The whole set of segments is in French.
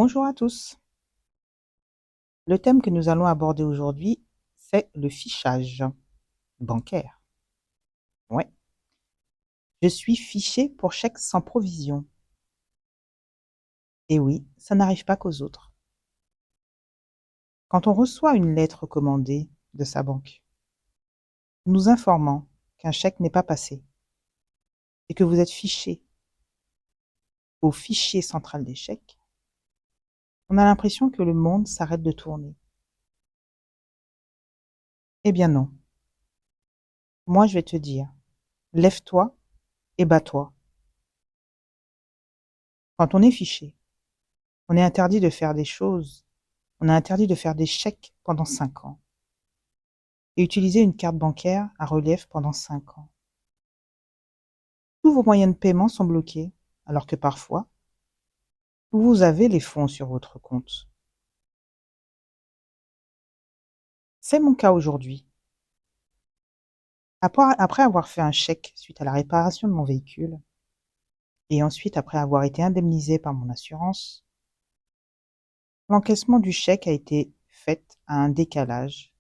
Bonjour à tous. Le thème que nous allons aborder aujourd'hui, c'est le fichage bancaire. Ouais. Je suis fiché pour chèque sans provision. Et oui, ça n'arrive pas qu'aux autres. Quand on reçoit une lettre recommandée de sa banque, nous informant qu'un chèque n'est pas passé et que vous êtes fiché au fichier central des chèques, on a l'impression que le monde s'arrête de tourner. Eh bien non. Moi, je vais te dire, lève-toi et bats-toi. Quand on est fiché, on est interdit de faire des choses. On a interdit de faire des chèques pendant 5 ans et utiliser une carte bancaire à relief pendant 5 ans. Tous vos moyens de paiement sont bloqués, alors que parfois, vous avez les fonds sur votre compte. C'est mon cas aujourd'hui. Après avoir fait un chèque suite à la réparation de mon véhicule, et ensuite après avoir été indemnisé par mon assurance, l'encaissement du chèque a été fait à un décalage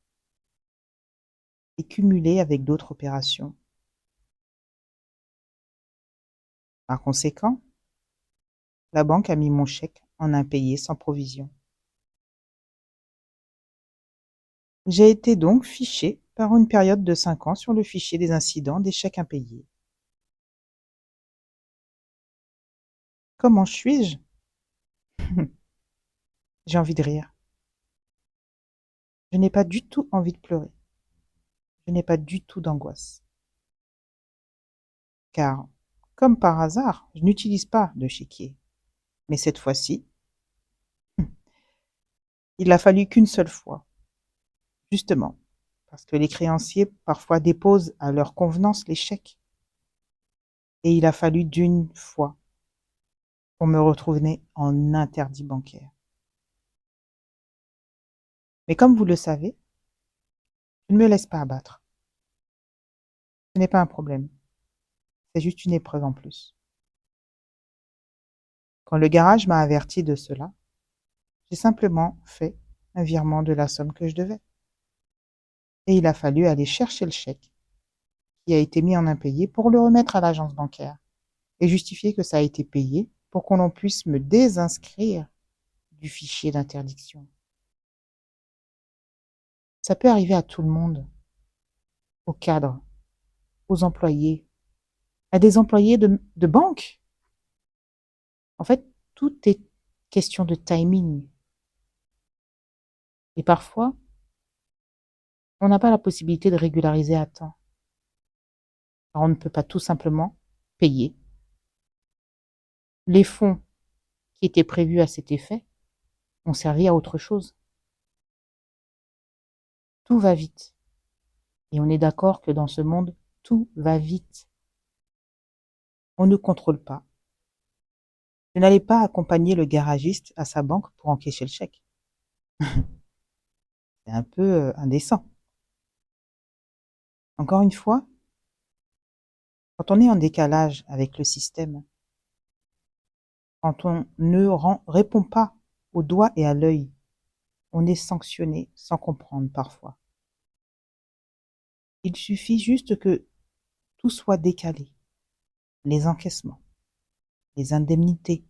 et cumulé avec d'autres opérations. Par conséquent, la banque a mis mon chèque en impayé sans provision. J'ai été donc fiché par une période de 5 ans sur le fichier des incidents des chèques impayés. Comment suis-je? J'ai envie de rire. Je n'ai pas du tout envie de pleurer. Je n'ai pas du tout d'angoisse. Car, comme par hasard, je n'utilise pas de chéquier. Mais cette fois-ci, il a fallu qu'une seule fois. Justement, parce que les créanciers parfois déposent à leur convenance les chèques. Et il a fallu d'une fois pour me retrouver en interdit bancaire. Mais comme vous le savez, je ne me laisse pas abattre. Ce n'est pas un problème. C'est juste une épreuve en plus. Quand le garage m'a averti de cela, j'ai simplement fait un virement de la somme que je devais. Et il a fallu aller chercher le chèque qui a été mis en impayé pour le remettre à l'agence bancaire et justifier que ça a été payé pour qu'on en puisse me désinscrire du fichier d'interdiction. Ça peut arriver à tout le monde, aux cadres, aux employés, à des employés de banque. En fait, tout est question de timing. Et parfois, on n'a pas la possibilité de régulariser à temps. Alors on ne peut pas tout simplement payer. Les fonds qui étaient prévus à cet effet ont servi à autre chose. Tout va vite. Et on est d'accord que dans ce monde, tout va vite. On ne contrôle pas. Je n'allais pas accompagner le garagiste à sa banque pour encaisser le chèque. C'est un peu indécent. Encore une fois, quand on est en décalage avec le système, quand on ne répond pas au doigt et à l'œil, on est sanctionné sans comprendre parfois. Il suffit juste que tout soit décalé. Les encaissements, les indemnités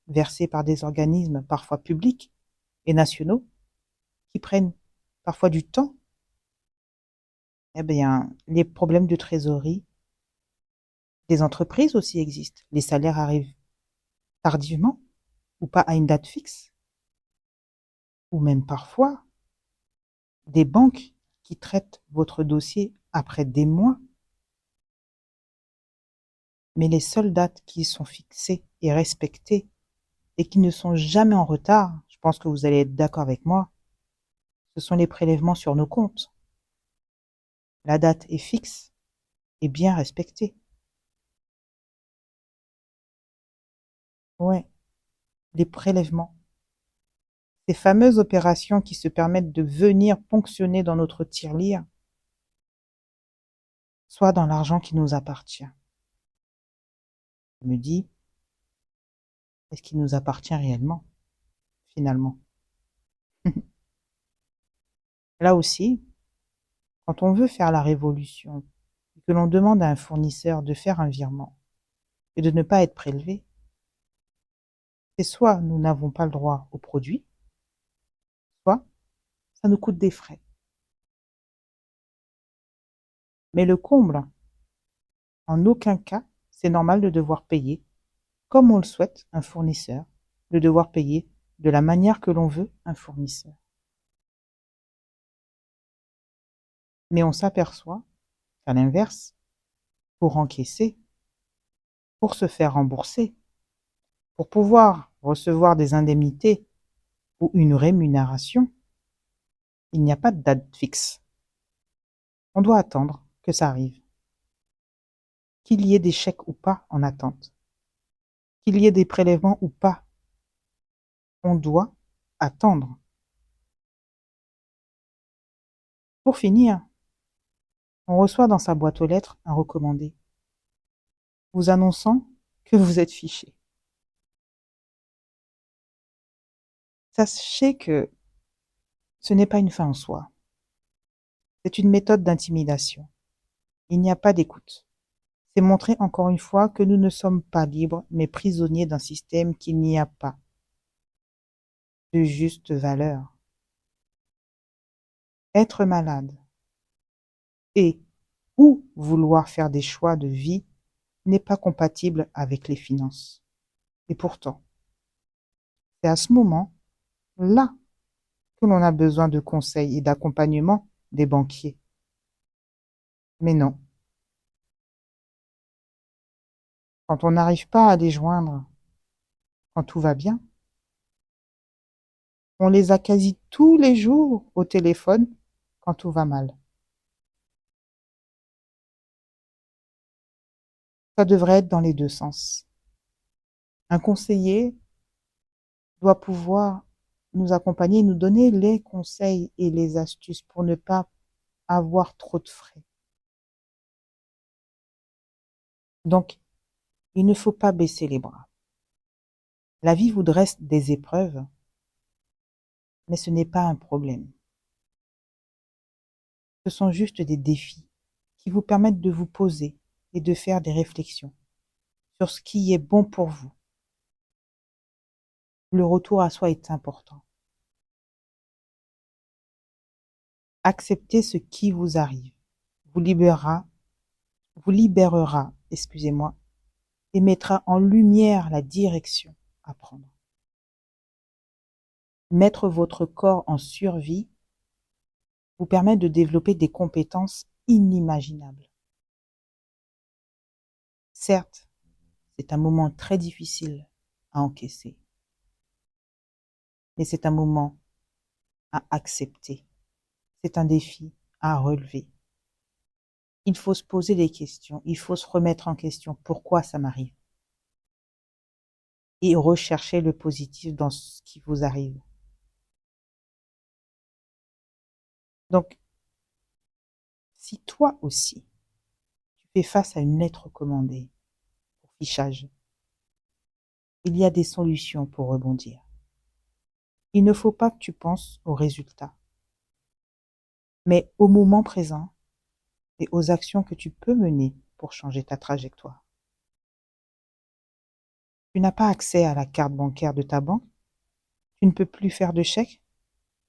versées par des organismes parfois publics et nationaux qui prennent parfois du temps, eh bien, les problèmes de trésorerie des entreprises aussi existent. Les salaires arrivent tardivement ou pas à une date fixe, ou même parfois des banques qui traitent votre dossier après des mois, mais les seules dates qui sont fixées et respectées et qui ne sont jamais en retard, je pense que vous allez être d'accord avec moi, ce sont les prélèvements sur nos comptes. La date est fixe et bien respectée. Ouais, les prélèvements. Ces fameuses opérations qui se permettent de venir ponctionner dans notre tirelire, soit dans l'argent qui nous appartient. Je me dis, est-ce qu'il nous appartient réellement? finalement. Là aussi, quand on veut faire la révolution et que l'on demande à un fournisseur de faire un virement et de ne pas être prélevé, c'est soit nous n'avons pas le droit au produit, soit ça nous coûte des frais. Mais le comble, en aucun cas, c'est normal de devoir payer, comme on le souhaite, un fournisseur, de devoir payer de la manière que l'on veut un fournisseur. Mais on s'aperçoit qu'à l'inverse, pour encaisser, pour se faire rembourser, pour pouvoir recevoir des indemnités ou une rémunération, il n'y a pas de date fixe. On doit attendre que ça arrive. Qu'il y ait des chèques ou pas en attente, qu'il y ait des prélèvements ou pas, on doit attendre. Pour finir, on reçoit dans sa boîte aux lettres un recommandé, vous annonçant que vous êtes fiché. Sachez que ce n'est pas une fin en soi, c'est une méthode d'intimidation. Il n'y a pas d'écoute. C'est montrer encore une fois que nous ne sommes pas libres, mais prisonniers d'un système qu'il n'y a pas de juste valeur. Être malade et ou vouloir faire des choix de vie n'est pas compatible avec les finances. Et pourtant, c'est à ce moment-là que l'on a besoin de conseils et d'accompagnement des banquiers. Mais non, quand on n'arrive pas à les joindre, quand tout va bien, on les a quasi tous les jours au téléphone quand tout va mal. Ça devrait être dans les deux sens. Un conseiller doit pouvoir nous accompagner, nous donner les conseils et les astuces pour ne pas avoir trop de frais. Donc, il ne faut pas baisser les bras. La vie vous dresse des épreuves, mais ce n'est pas un problème. Ce sont juste des défis qui vous permettent de vous poser et de faire des réflexions sur ce qui est bon pour vous. Le retour à soi est important. Acceptez ce qui vous arrive, vous libérera, excusez-moi, et mettra en lumière la direction à prendre. Mettre votre corps en survie vous permet de développer des compétences inimaginables. Certes, c'est un moment très difficile à encaisser, mais c'est un moment à accepter. C'est un défi à relever. Il faut se poser des questions, il faut se remettre en question. Pourquoi ça m'arrive? Et rechercher le positif dans ce qui vous arrive. Donc, si toi aussi, tu fais face à une lettre recommandée pour fichage, il y a des solutions pour rebondir. Il ne faut pas que tu penses aux résultats, mais au moment présent et aux actions que tu peux mener pour changer ta trajectoire. Tu n'as pas accès à la carte bancaire de ta banque, tu ne peux plus faire de chèque,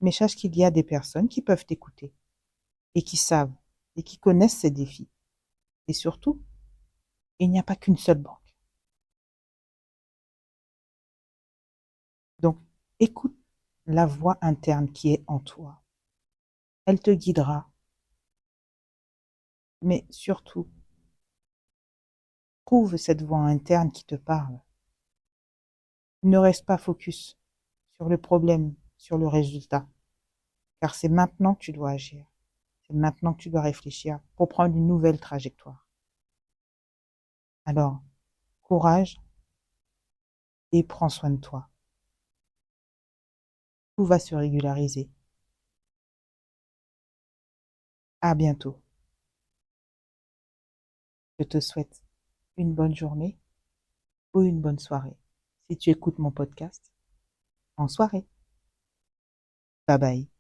mais sache qu'il y a des personnes qui peuvent t'écouter et qui savent et qui connaissent ces défis. Et surtout, il n'y a pas qu'une seule banque. Donc, écoute la voix interne qui est en toi. Elle te guidera. Mais surtout, trouve cette voix interne qui te parle. Ne reste pas focus sur le problème, sur le résultat, car c'est maintenant que tu dois agir. C'est maintenant que tu dois réfléchir pour prendre une nouvelle trajectoire. Alors, courage et prends soin de toi. Tout va se régulariser. À bientôt. Je te souhaite une bonne journée ou une bonne soirée si tu écoutes mon podcast en soirée. Bye bye.